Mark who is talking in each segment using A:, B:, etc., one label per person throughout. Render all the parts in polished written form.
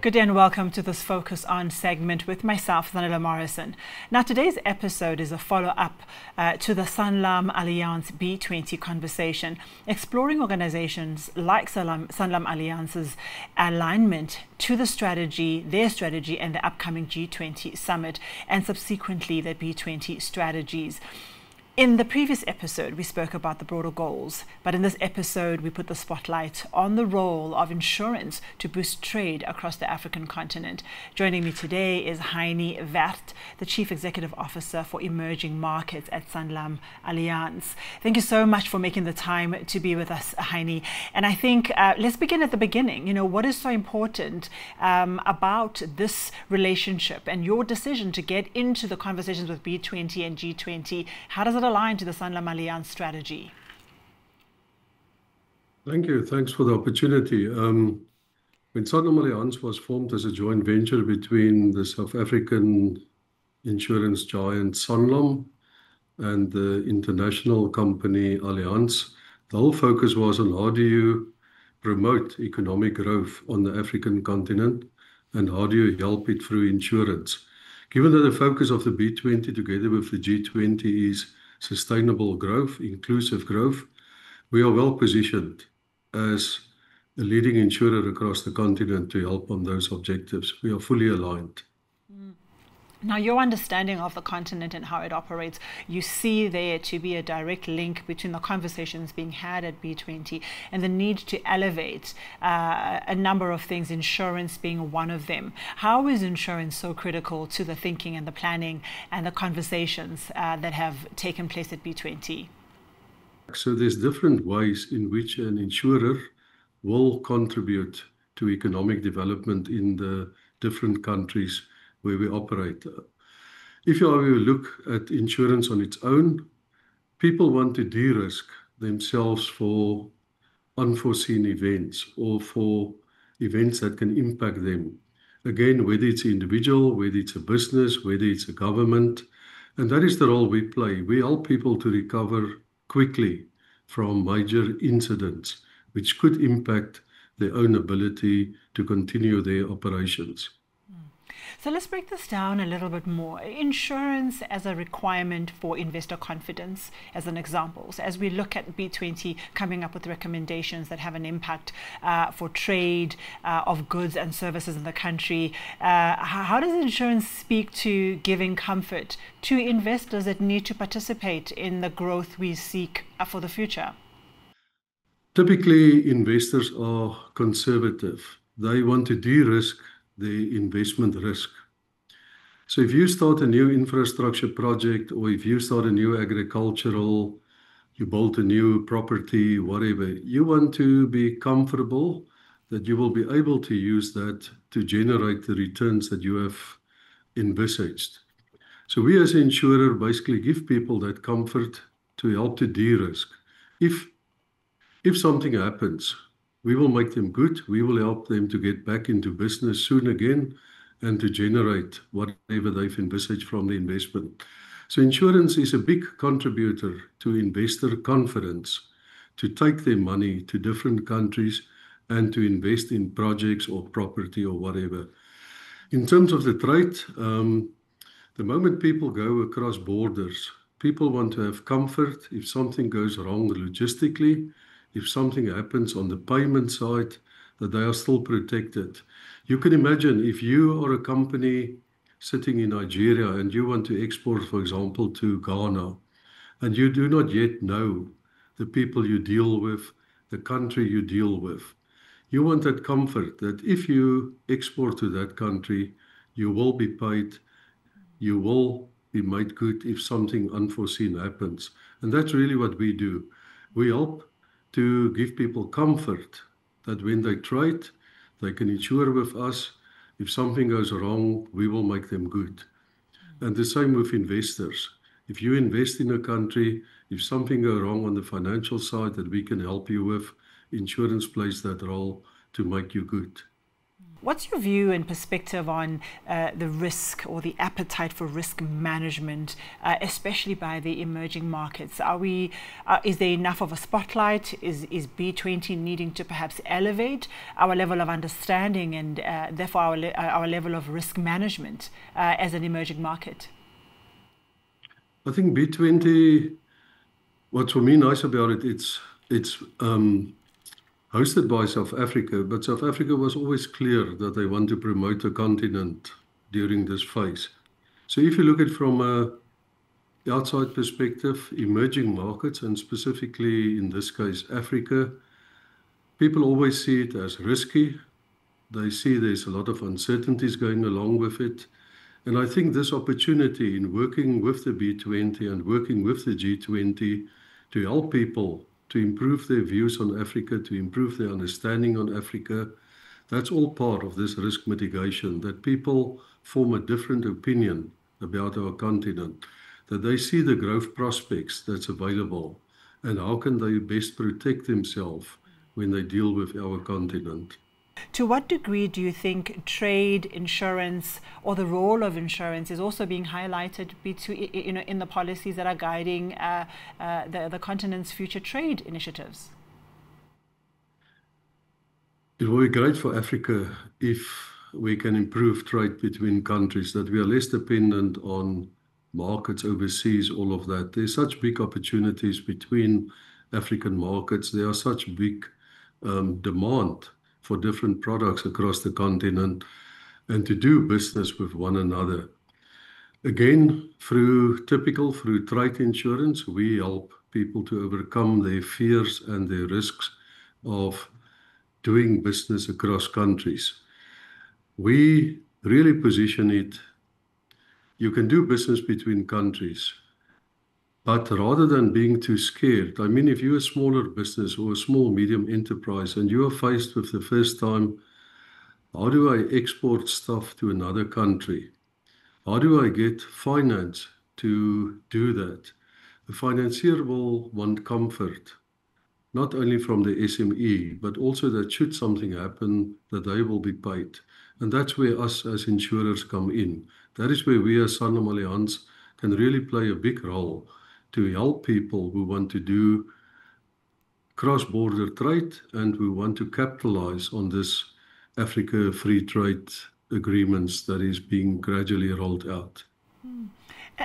A: Good day and welcome to this Focus On segment with myself, Zanele Morrison. Now, today's episode is a follow-up to the SanlamAllianz B20 conversation, exploring organizations like SanlamAllianz's alignment to the strategy, their strategy, and the upcoming G20 summit, and subsequently the B20 strategies. In the previous episode, we spoke about the broader goals, but in this episode, we put the spotlight on the role of insurance to boost trade across the African continent. Joining me today is Heinie Werth, the Chief Executive Officer for Emerging Markets at SanlamAllianz. Thank you so much for making the time to be with us, Heinie. And I think let's begin at the beginning. You know, what is so important about this relationship and your decision to get into the conversations with B20 and G20? How does it align to the SanlamAllianz strategy?
B: Thank you. Thanks for the opportunity. When SanlamAllianz was formed as a joint venture between the South African insurance giant Sanlam and the international company Allianz, the whole focus was on how do you promote economic growth on the African continent and how do you help it through insurance. Given that the focus of the B20 together with the G20 is sustainable growth, inclusive growth, we are well positioned as a leading insurer across the continent to help on those objectives. We are fully aligned.
A: Now, your understanding of the continent and how it operates, you see there to be a direct link between the conversations being had at B20 and the need to elevate a number of things, insurance being one of them. How is insurance so critical to the thinking and the planning and the conversations that have taken place at B20?
B: So there's different ways in which an insurer will contribute to economic development in the different countries where we operate. If you look at insurance on its own, people want to de-risk themselves for unforeseen events or for events that can impact them. Again, whether it's an individual, whether it's a business, whether it's a government, and that is the role we play. We help people to recover quickly from major incidents, which could impact their own ability to continue their operations.
A: So let's break this down a little bit more. Insurance as a requirement for investor confidence, as an example. So as we look at B20 coming up with recommendations that have an impact for trade of goods and services in the country, how does insurance speak to giving comfort to investors that need to participate in the growth we seek for the future?
B: Typically, investors are conservative. They want to de-risk the investment risk. So if you start a new infrastructure project or if you start a new agricultural, you build a new property, whatever, you want to be comfortable that you will be able to use that to generate the returns that you have envisaged. So we as an insurer basically give people that comfort to help to de-risk. If something happens, we will make them good. We will help them to get back into business soon again and to generate whatever they've envisaged from the investment. So insurance is a big contributor to investor confidence to take their money to different countries and to invest in projects or property or whatever. In terms of the trade, the moment people go across borders, people want to have comfort if something goes wrong logistically, if something happens on the payment side, that they are still protected. You can imagine if you are a company sitting in Nigeria and you want to export, for example, to Ghana, and you do not yet know the people you deal with, the country you deal with. You want that comfort that if you export to that country, you will be paid, you will be made good if something unforeseen happens. And that's really what we do. We help to give people comfort that when they trade, they can insure with us. If something goes wrong, we will make them good. And the same with investors. If you invest in a country, if something goes wrong on the financial side that we can help you with, insurance plays that role to make you good.
A: What's your view and perspective on the risk or the appetite for risk management, especially by the emerging markets? Is there enough of a spotlight? Is B20 needing to perhaps elevate our level of understanding and therefore our level of risk management as an emerging market?
B: I think B20, what's for me nice about it, it's hosted by South Africa, but South Africa was always clear that they want to promote the continent during this phase. So if you look at it from a outside perspective, emerging markets, and specifically in this case, Africa, people always see it as risky. They see there's a lot of uncertainties going along with it. And I think this opportunity in working with the B20 and working with the G20 to help people to improve their views on Africa, to improve their understanding on Africa, that's all part of this risk mitigation, that people form a different opinion about our continent, that they see the growth prospects that's available, and how can they best protect themselves when they deal with our continent.
A: To what degree do you think trade, insurance, or the role of insurance is also being highlighted in the policies that are guiding the continent's future trade initiatives?
B: It will be great for Africa if we can improve trade between countries, that we are less dependent on markets overseas, all of that. There's such big opportunities between African markets. There are such big demand for different products across the continent and to do business with one another. Again, through trade insurance, we help people to overcome their fears and their risks of doing business across countries. We really position it, you can do business between countries, but rather than being too scared, I mean, if you're a smaller business or a small, medium enterprise and you are faced with the first time, how do I export stuff to another country? How do I get finance to do that? The financier will want comfort, not only from the SME, but also that should something happen, that they will be paid. And that's where us as insurers come in. That is where we as SanlamAllianz can really play a big role to help people who want to do cross-border trade and who want to capitalize on this Africa free trade agreements that is being gradually rolled out.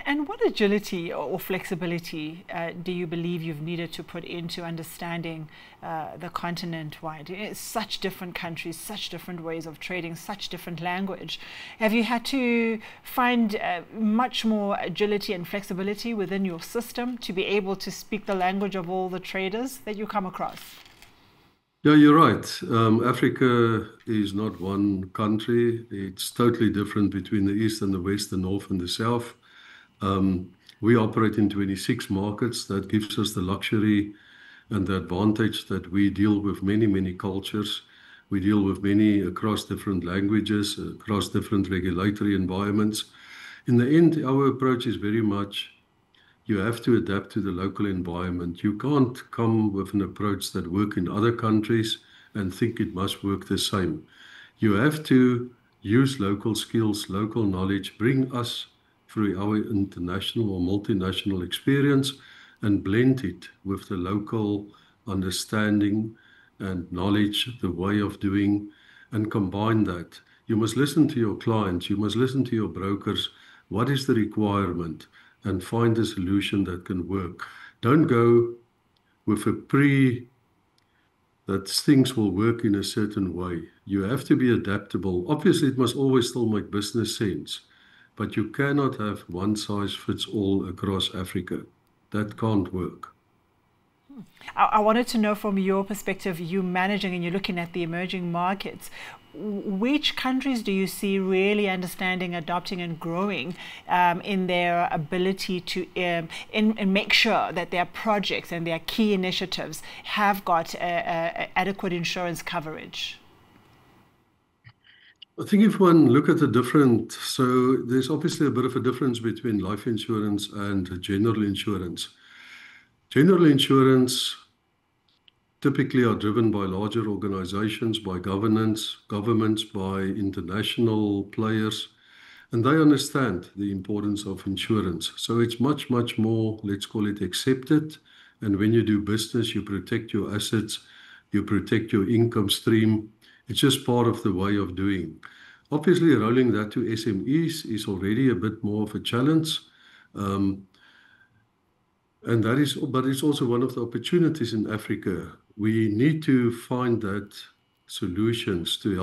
A: And what agility or flexibility do you believe you've needed to put into understanding the continent-wide? It's such different countries, such different ways of trading, such different language. Have you had to find much more agility and flexibility within your system to be able to speak the language of all the traders that you come across?
B: Yeah, you're right. Africa is not one country. It's totally different between the East and the West, the North and the South. We operate in 26 markets. That gives us the luxury and the advantage that we deal with many, many cultures. We deal with many across different languages, across different regulatory environments. In the end, our approach is very much, you have to adapt to the local environment. You can't come with an approach that works in other countries and think it must work the same. You have to use local skills, local knowledge, bring us through our international or multinational experience and blend it with the local understanding and knowledge, the way of doing, and combine that. You must listen to your clients, you must listen to your brokers. What is the requirement? And find a solution that can work. Don't go with a that things will work in a certain way. You have to be adaptable. Obviously, it must always still make business sense. But you cannot have one size fits all across Africa. That can't work.
A: I wanted to know from your perspective, you managing and you're looking at the emerging markets, which countries do you see really understanding, adopting and growing in their ability to and make sure that their projects and their key initiatives have got adequate insurance coverage?
B: I think if one look at so there's obviously a bit of a difference between life insurance and general insurance. General insurance typically are driven by larger organizations, by governments, by international players, and they understand the importance of insurance. So it's much, much more, let's call it, accepted. And when you do business, you protect your assets, you protect your income stream. It's just part of the way of doing. Obviously, rolling that to SMEs is already a bit more of a challenge. And that is, but it's also one of the opportunities in Africa. We need to find that solutions to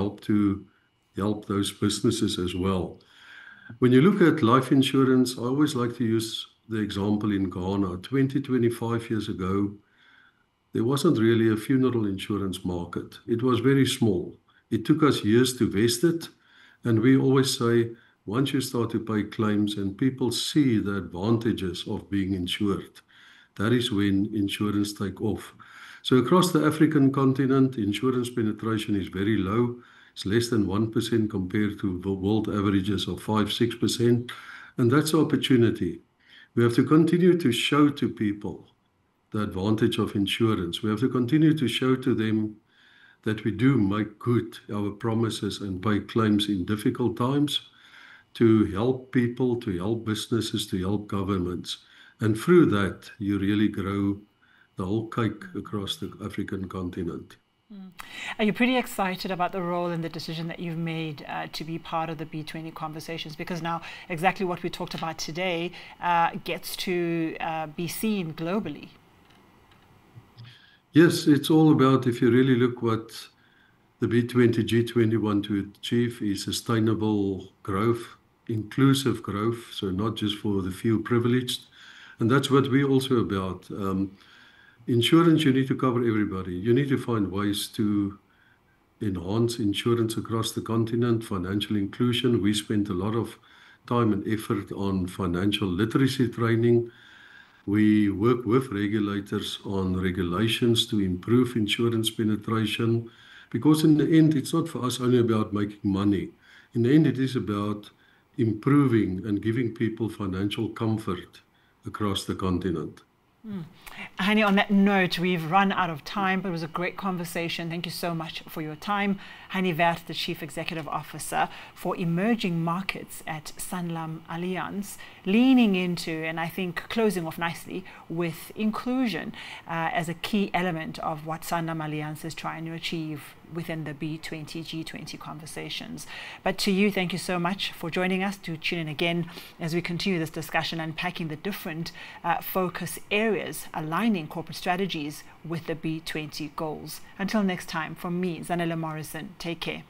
B: help those businesses as well. When you look at life insurance, I always like to use the example in Ghana. 25 years ago, there wasn't really a funeral insurance market. It was very small. It took us years to vest it. And we always say, once you start to pay claims and people see the advantages of being insured, that is when insurance take off. So across the African continent, insurance penetration is very low. It's less than 1% compared to the world averages of 5-6%. And that's the opportunity. We have to continue to show to people the advantage of insurance. We have to continue to show to them that we do make good our promises and pay claims in difficult times to help people, to help businesses, to help governments. And through that, you really grow the whole cake across the African continent.
A: Are you pretty excited about the role and the decision that you've made to be part of the B20 conversations? Because now exactly what we talked about today gets to be seen globally.
B: Yes, it's all about, if you really look what the B20, G20 want to achieve, is sustainable growth, inclusive growth, so not just for the few privileged. And that's what we're also about. Insurance, you need to cover everybody. You need to find ways to enhance insurance across the continent, financial inclusion. We spent a lot of time and effort on financial literacy training. We work with regulators on regulations to improve insurance penetration, because in the end, it's not for us only about making money. In the end, it is about improving and giving people financial comfort across the continent.
A: Hani, on that note, we've run out of time, but it was a great conversation. Thank you so much for your time. Hani Werth, the Chief Executive Officer for Emerging Markets at SanlamAllianz, leaning into, and I think closing off nicely, with inclusion as a key element of what SanlamAllianz is trying to achieve within the B20, G20 conversations. But to you, thank you so much for joining us. Do tune in again as we continue this discussion, unpacking the different focus areas, aligning corporate strategies with the B20 goals. Until next time, from me, Zanele Morrison, take care.